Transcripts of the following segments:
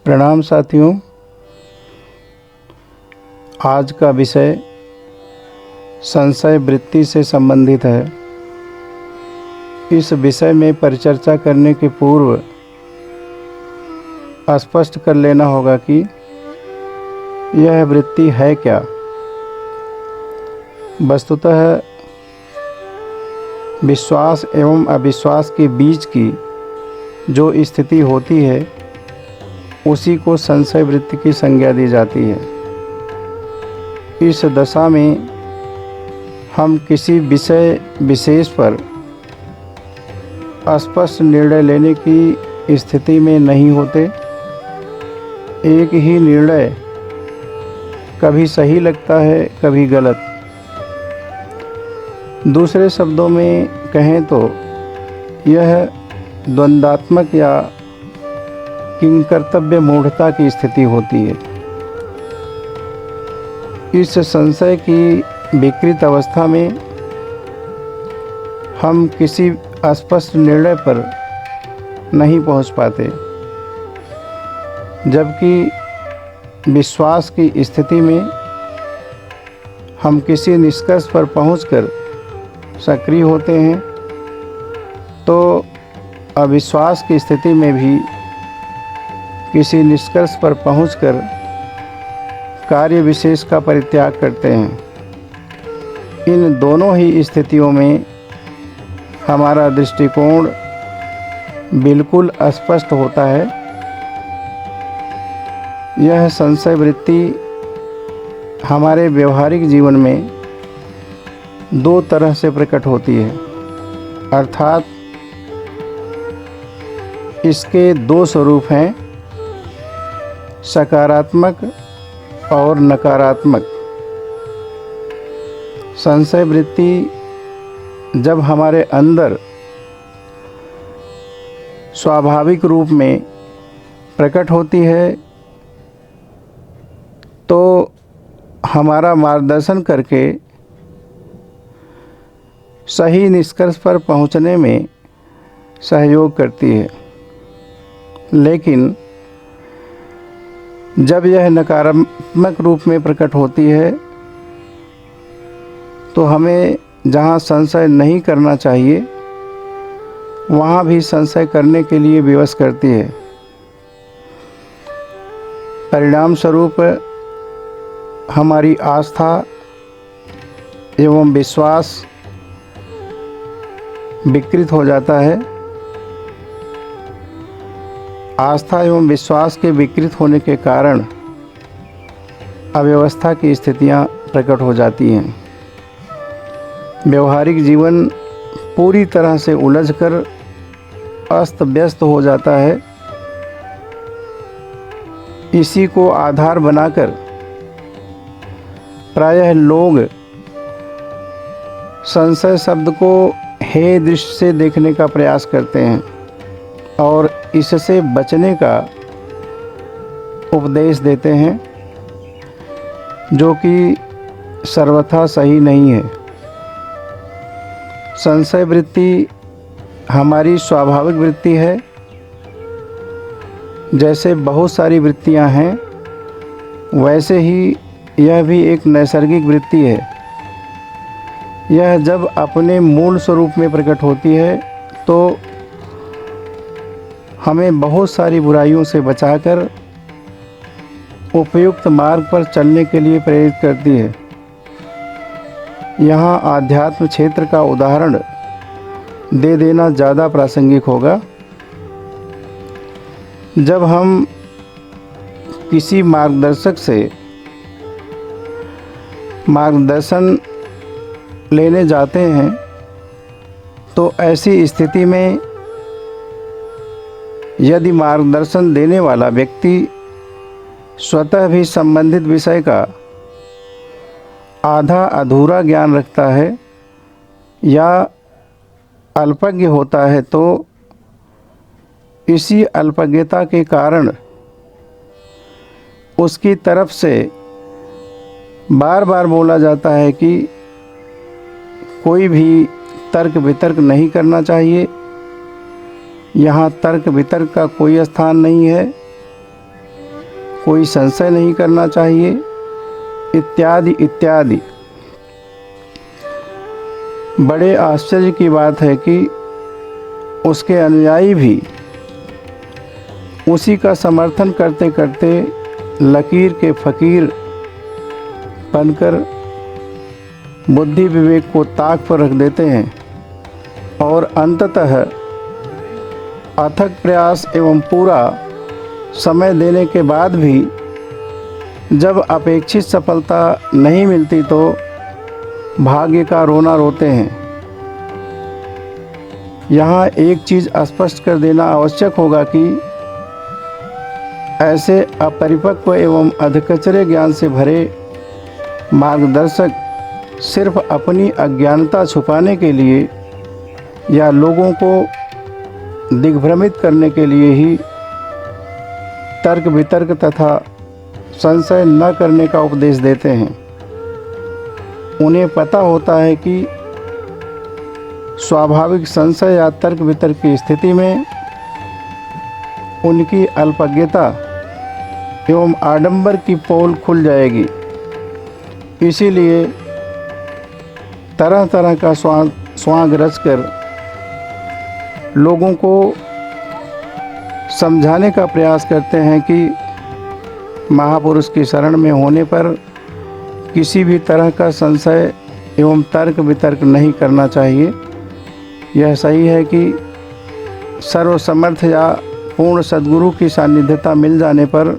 प्रणाम साथियों। आज का विषय संशय वृत्ति से संबंधित है। इस विषय में परिचर्चा करने के पूर्व स्पष्ट कर लेना होगा कि यह वृत्ति है क्या। वस्तुतः विश्वास एवं अविश्वास के बीच की जो स्थिति होती है उसी को संशय वृत्ति की संज्ञा दी जाती है। इस दशा में हम किसी विषय विशेष पर स्पष्ट निर्णय लेने की स्थिति में नहीं होते। एक ही निर्णय कभी सही लगता है, कभी गलत। दूसरे शब्दों में कहें तो यह द्वंद्वात्मक या किंकर्तव्य मूढ़ता की स्थिति होती है। इस संशय की विकृत अवस्था में हम किसी स्पष्ट निर्णय पर नहीं पहुंच पाते, जबकि विश्वास की स्थिति में हम किसी निष्कर्ष पर पहुंचकर सक्रिय होते हैं, तो अविश्वास की स्थिति में भी किसी निष्कर्ष पर पहुंचकर कार्य विशेष का परित्याग करते हैं। इन दोनों ही स्थितियों में हमारा दृष्टिकोण बिल्कुल स्पष्ट होता है। यह संशय वृत्ति हमारे व्यवहारिक जीवन में दो तरह से प्रकट होती है, अर्थात इसके दो स्वरूप हैं, सकारात्मक और नकारात्मक। संशय वृत्ति जब हमारे अंदर स्वाभाविक रूप में प्रकट होती है तो हमारा मार्गदर्शन करके सही निष्कर्ष पर पहुंचने में सहयोग करती है। लेकिन जब यह नकारात्मक रूप में प्रकट होती है तो हमें जहाँ संशय नहीं करना चाहिए वहाँ भी संशय करने के लिए विवश करती है। परिणाम स्वरूप हमारी आस्था एवं विश्वास विकृत हो जाता है। आस्था एवं विश्वास के विकृत होने के कारण अव्यवस्था की स्थितियां प्रकट हो जाती हैं। व्यवहारिक जीवन पूरी तरह से उलझकर अस्त व्यस्त हो जाता है। इसी को आधार बनाकर प्रायः लोग संशय शब्द को हेय दृष्टि से देखने का प्रयास करते हैं और इससे बचने का उपदेश देते हैं, जो कि सर्वथा सही नहीं है। संशय वृत्ति हमारी स्वाभाविक वृत्ति है। जैसे बहुत सारी वृत्तियां हैं, वैसे ही यह भी एक नैसर्गिक वृत्ति है। यह जब अपने मूल स्वरूप में प्रकट होती है तो हमें बहुत सारी बुराइयों से बचाकर उपयुक्त मार्ग पर चलने के लिए प्रेरित करती है। यहाँ आध्यात्म क्षेत्र का उदाहरण दे देना ज़्यादा प्रासंगिक होगा। जब हम किसी मार्गदर्शक से मार्गदर्शन लेने जाते हैं तो ऐसी स्थिति में यदि मार्गदर्शन देने वाला व्यक्ति स्वतः भी संबंधित विषय का आधा अधूरा ज्ञान रखता है या अल्पज्ञ होता है, तो इसी अल्पज्ञता के कारण उसकी तरफ से बार बार बोला जाता है कि कोई भी तर्क वितर्क नहीं करना चाहिए, यहाँ तर्क वितर्क का कोई स्थान नहीं है। कोई संशय नहीं करना चाहिए, इत्यादि इत्यादि। बड़े आश्चर्य की बात है कि उसके अनुयायी भी उसी का समर्थन करते करते लकीर के फ़कीर बनकर बुद्धि विवेक को ताक पर रख देते हैं और अंततः अथक प्रयास एवं पूरा समय देने के बाद भी जब अपेक्षित सफलता नहीं मिलती तो भाग्य का रोना रोते हैं। यहाँ एक चीज़ स्पष्ट कर देना आवश्यक होगा कि ऐसे अपरिपक्व एवं अधकचरे ज्ञान से भरे मार्गदर्शक सिर्फ अपनी अज्ञानता छुपाने के लिए या लोगों को दिग्भ्रमित करने के लिए ही तर्क वितर्क तथा संशय न करने का उपदेश देते हैं। उन्हें पता होता है कि स्वाभाविक संशय या तर्क वितर्क की स्थिति में उनकी अल्पज्ञता एवं आडंबर की पोल खुल जाएगी। इसीलिए तरह तरह का स्वांग रचकर लोगों को समझाने का प्रयास करते हैं कि महापुरुष की शरण में होने पर किसी भी तरह का संशय एवं तर्क वितर्क नहीं करना चाहिए। यह सही है कि सर्वसमर्थ या पूर्ण सद्गुरु की सानिध्यता मिल जाने पर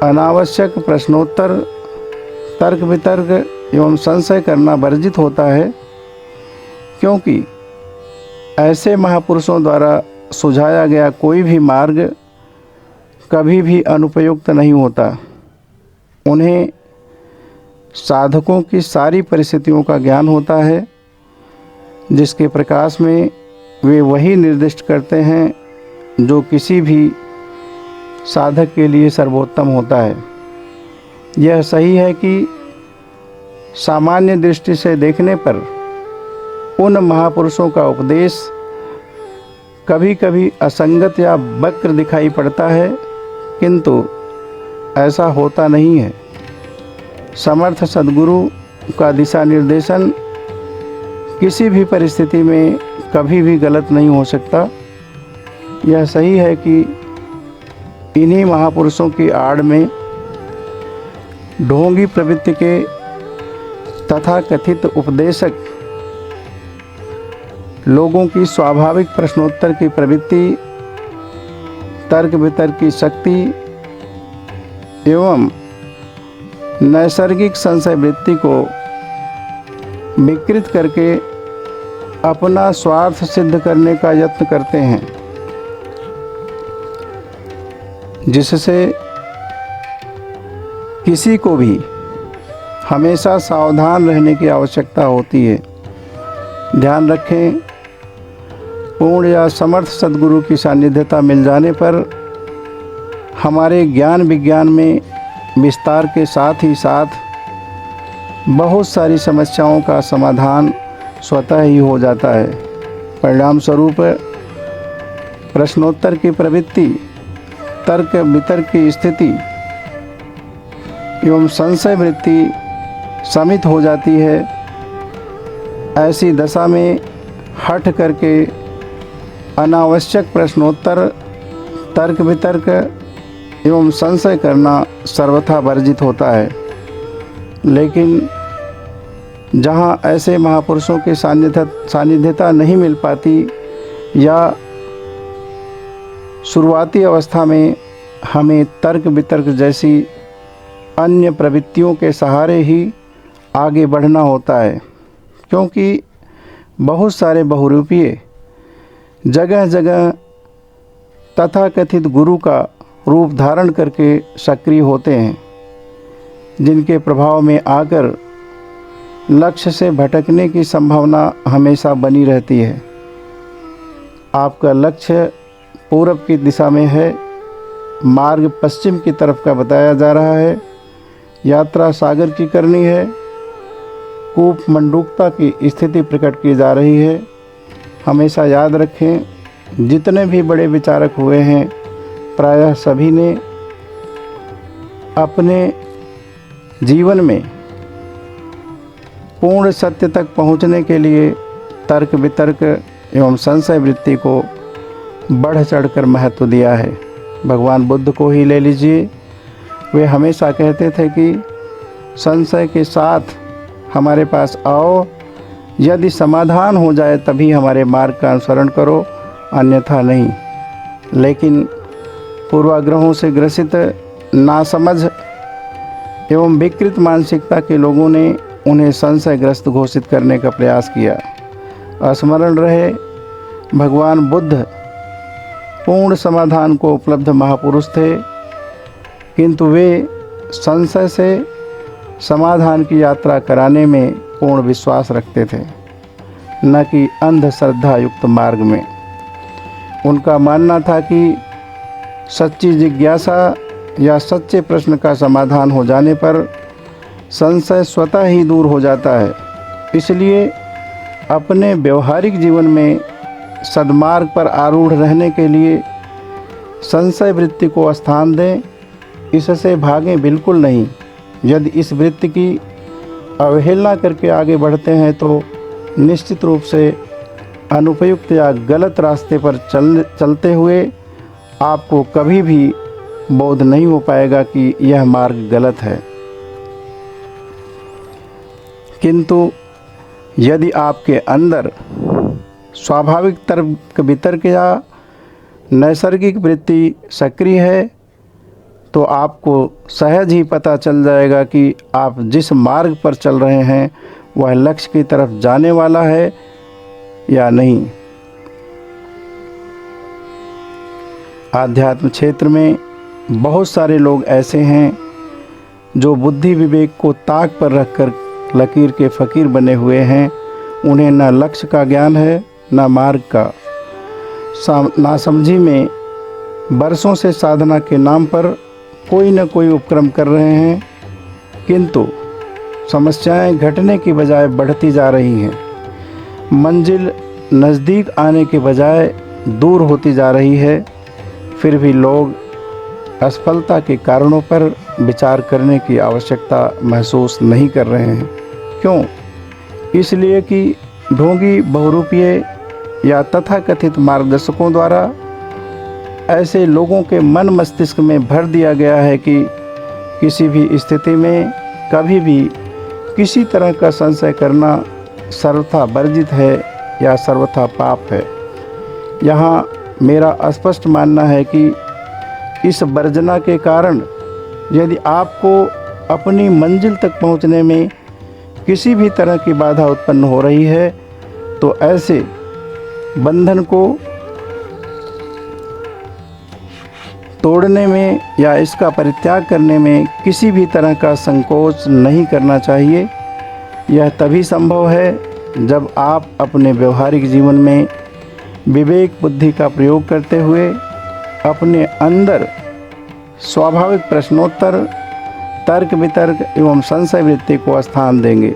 अनावश्यक प्रश्नोत्तर, तर्क वितर्क एवं संशय करना वर्जित होता है, क्योंकि ऐसे महापुरुषों द्वारा सुझाया गया कोई भी मार्ग कभी भी अनुपयुक्त नहीं होता। उन्हें साधकों की सारी परिस्थितियों का ज्ञान होता है, जिसके प्रकाश में वे वही निर्दिष्ट करते हैं जो किसी भी साधक के लिए सर्वोत्तम होता है। यह सही है कि सामान्य दृष्टि से देखने पर उन महापुरुषों का उपदेश कभी कभी असंगत या वक्र दिखाई पड़ता है, किंतु ऐसा होता नहीं है। समर्थ सद्गुरु का दिशा निर्देशन किसी भी परिस्थिति में कभी भी गलत नहीं हो सकता। यह सही है कि इन्हीं महापुरुषों की आड़ में ढोंगी प्रवृत्ति के तथाकथित उपदेशक लोगों की स्वाभाविक प्रश्नोत्तर की प्रवृत्ति, तर्क वितर्क की शक्ति एवं नैसर्गिक संशय वृत्ति को विकृत करके अपना स्वार्थ सिद्ध करने का यत्न करते हैं, जिससे किसी को भी हमेशा सावधान रहने की आवश्यकता होती है। ध्यान रखें, पूर्ण या समर्थ सद्गुरु की सानिध्यता मिल जाने पर हमारे ज्ञान विज्ञान में विस्तार के साथ ही साथ बहुत सारी समस्याओं का समाधान स्वतः ही हो जाता है। परिणाम स्वरूप प्रश्नोत्तर की प्रवृत्ति, तर्क वितर्क की स्थिति एवं संशय वृत्ति शमित हो जाती है। ऐसी दशा में हठ करके अनावश्यक प्रश्नोत्तर, तर्क वितर्क एवं संशय करना सर्वथा वर्जित होता है। लेकिन जहाँ ऐसे महापुरुषों की सानिध्यता नहीं मिल पाती या शुरुआती अवस्था में हमें तर्क वितर्क जैसी अन्य प्रवृत्तियों के सहारे ही आगे बढ़ना होता है, क्योंकि बहुत सारे बहुरूपीय जगह जगह तथाकथित गुरु का रूप धारण करके सक्रिय होते हैं, जिनके प्रभाव में आकर लक्ष्य से भटकने की संभावना हमेशा बनी रहती है। आपका लक्ष्य पूरब की दिशा में है, मार्ग पश्चिम की तरफ का बताया जा रहा है, यात्रा सागर की करनी है, कूप मंडूकता की स्थिति प्रकट की जा रही है। हमेशा याद रखें, जितने भी बड़े विचारक हुए हैं प्रायः सभी ने अपने जीवन में पूर्ण सत्य तक पहुंचने के लिए तर्क वितर्क एवं संशय वृत्ति को बढ़ चढ़कर महत्व दिया है। भगवान बुद्ध को ही ले लीजिए, वे हमेशा कहते थे कि संशय के साथ हमारे पास आओ, यदि समाधान हो जाए तभी हमारे मार्ग का अनुसरण करो, अन्यथा नहीं। लेकिन पूर्वाग्रहों से ग्रसित नासमझ एवं विकृत मानसिकता के लोगों ने उन्हें संशयग्रस्त घोषित करने का प्रयास किया। स्मरण रहे, भगवान बुद्ध पूर्ण समाधान को उपलब्ध महापुरुष थे, किंतु वे संशय से समाधान की यात्रा कराने में पूर्ण विश्वास रखते थे, न कि अंधश्रद्धा युक्त मार्ग में। उनका मानना था कि सच्ची जिज्ञासा या सच्चे प्रश्न का समाधान हो जाने पर संशय स्वतः ही दूर हो जाता है। इसलिए अपने व्यवहारिक जीवन में सद्मार्ग पर आरूढ़ रहने के लिए संशय वृत्ति को स्थान दें, इससे भागें बिल्कुल नहीं। यदि इस वृत्ति की अवहेलना करके आगे बढ़ते हैं तो निश्चित रूप से अनुपयुक्त या गलत रास्ते पर चलते हुए आपको कभी भी बोध नहीं हो पाएगा कि यह मार्ग गलत है। किंतु यदि आपके अंदर स्वाभाविक तर्क वितर्क या नैसर्गिक वृत्ति सक्रिय है तो आपको सहज ही पता चल जाएगा कि आप जिस मार्ग पर चल रहे हैं वह लक्ष्य की तरफ जाने वाला है या नहीं। आध्यात्म क्षेत्र में बहुत सारे लोग ऐसे हैं जो बुद्धि विवेक को ताक पर रखकर लकीर के फ़कीर बने हुए हैं। उन्हें न लक्ष्य का ज्ञान है न मार्ग का। नासमझी में बरसों से साधना के नाम पर कोई न कोई उपक्रम कर रहे हैं, किंतु समस्याएं घटने की बजाय बढ़ती जा रही हैं। मंजिल नज़दीक आने के बजाय दूर होती जा रही है। फिर भी लोग असफलता के कारणों पर विचार करने की आवश्यकता महसूस नहीं कर रहे हैं। क्यों? इसलिए कि ढोंगी बहुरूपीय या तथाकथित मार्गदर्शकों द्वारा ऐसे लोगों के मन मस्तिष्क में भर दिया गया है कि किसी भी स्थिति में कभी भी किसी तरह का संशय करना सर्वथा वर्जित है या सर्वथा पाप है। यहाँ मेरा स्पष्ट मानना है कि इस वर्जना के कारण यदि आपको अपनी मंजिल तक पहुँचने में किसी भी तरह की बाधा उत्पन्न हो रही है तो ऐसे बंधन को तोड़ने में या इसका परित्याग करने में किसी भी तरह का संकोच नहीं करना चाहिए। यह तभी संभव है जब आप अपने व्यवहारिक जीवन में विवेक बुद्धि का प्रयोग करते हुए अपने अंदर स्वाभाविक प्रश्नोत्तर, तर्क वितर्क एवं संशय वृत्ति को स्थान देंगे।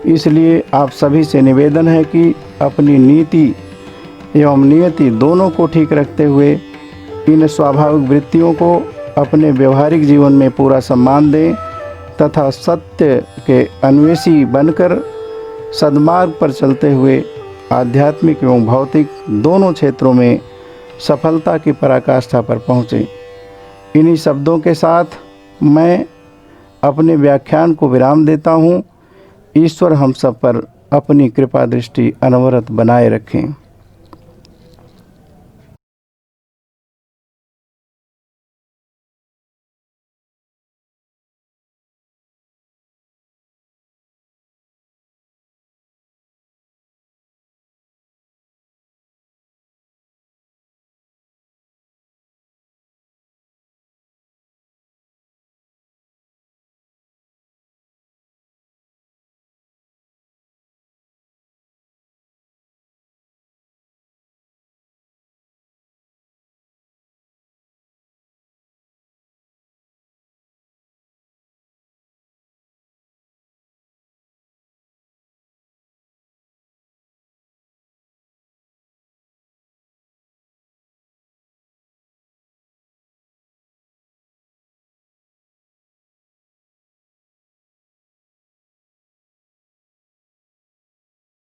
इसलिए आप सभी से निवेदन है कि अपनी नीति एवं नियति दोनों को ठीक रखते हुए इन स्वाभाविक वृत्तियों को अपने व्यवहारिक जीवन में पूरा सम्मान दें तथा सत्य के अन्वेषी बनकर सद्मार्ग पर चलते हुए आध्यात्मिक एवं भौतिक दोनों क्षेत्रों में सफलता की पराकाष्ठा पर पहुँचें। इन्हीं शब्दों के साथ मैं अपने व्याख्यान को विराम देता हूँ। ईश्वर हम सब पर अपनी कृपा दृष्टि अनवरत बनाए रखें।